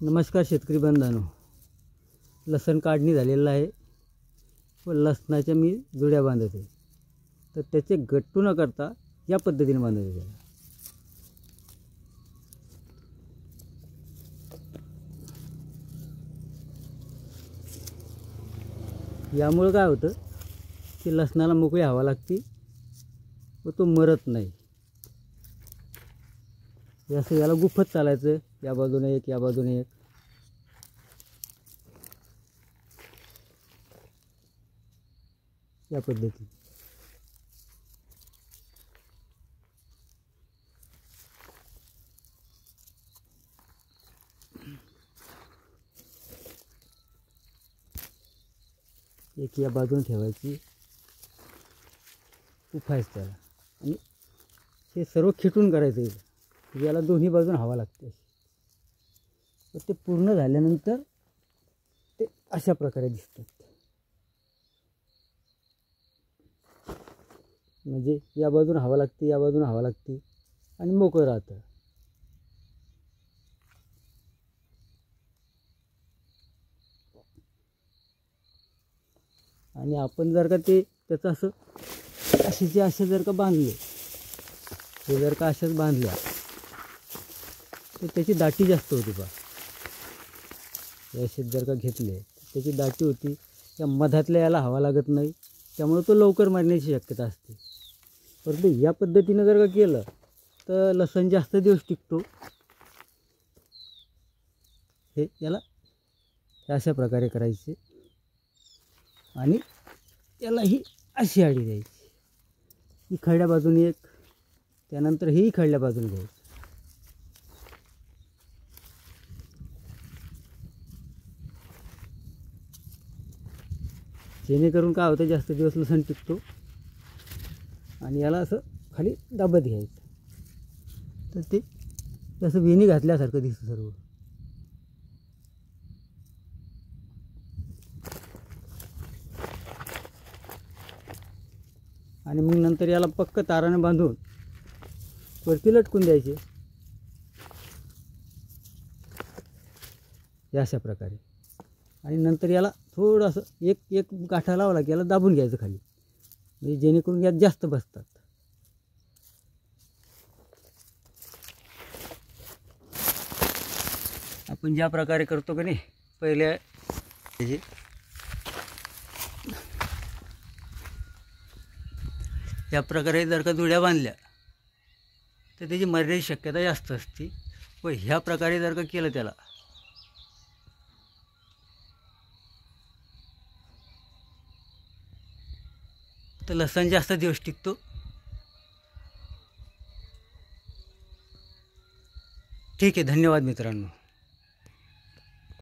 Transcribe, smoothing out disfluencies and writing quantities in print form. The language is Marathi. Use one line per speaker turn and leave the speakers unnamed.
नमस्कार शेतकरी बांधवांनो, लसण काढणी झालेलं आहे व लसणाच्या मी जुड्या बांधते. तर त्याचे गट्टू न करता या पद्धतीने बांधते त्याला. यामुळे काय होतं की लसणाला मोकळी हवा लागते व तो मरत नाही. असं याला गुफत चालायचं, या बाजूने एक या बाजूने एक. या पद्धती एक या बाजूने ठेवायची, उफायचं त्याला. आणि हे सर्व खिटून करायचं आहे. याला दोन्ही बाजून हवा लागते. तर ते पूर्ण झाल्यानंतर ते अशा प्रकारे दिसतात. म्हणजे या बाजून हवा लागते, या बाजून हवा लागते आणि मोकळं राहतं. आणि आपण जर का ते त्याचं असं असे जर का बांधले, हे जर का अशाच बांधल्या तर त्याची दाटी जास्त होती. पहा, असेच जर का घेतले त्याची दाटी होती. त्या मधातल्या याला हवा लागत नाही, त्यामुळे तो लवकर मरण्याची शक्यता असते. परंतु या पद्धतीनं जर का केलं तर लसण जास्त दिवस टिकतो. हे याला अशा प्रकारे करायचे आणि याला ही अशी आडी द्यायची. ही खरड्या बाजूने एक, त्यानंतर ही खरड्या बाजूने घ्यायची. जेणेकरून काय होतं, जास्त दिवस लसण टिकतो. आणि याला असं खाली दाबत घ्यायचं तर ते असं वेणी घातल्यासारखं दिसतं सर्व. आणि मग नंतर याला पक्क ताराने बांधून वरती लटकून द्यायचे अशा प्रकारे. आणि नंतर याला थोडंसं एक गाठा लावला की याला दाबून घ्यायचं खाली, म्हणजे जेणेकरून यात जास्त बसतात. आपण ज्या प्रकारे करतो की नाही पहिल्या या प्रकारे जर का जुड्या बांधल्या तर त्याची मरण्याची शक्यता जास्त असते. व ह्या प्रकारे जर का केलं त्याला तर लसण जास्त दिवस टिकतो. ठीक आहे, धन्यवाद मित्रांनो.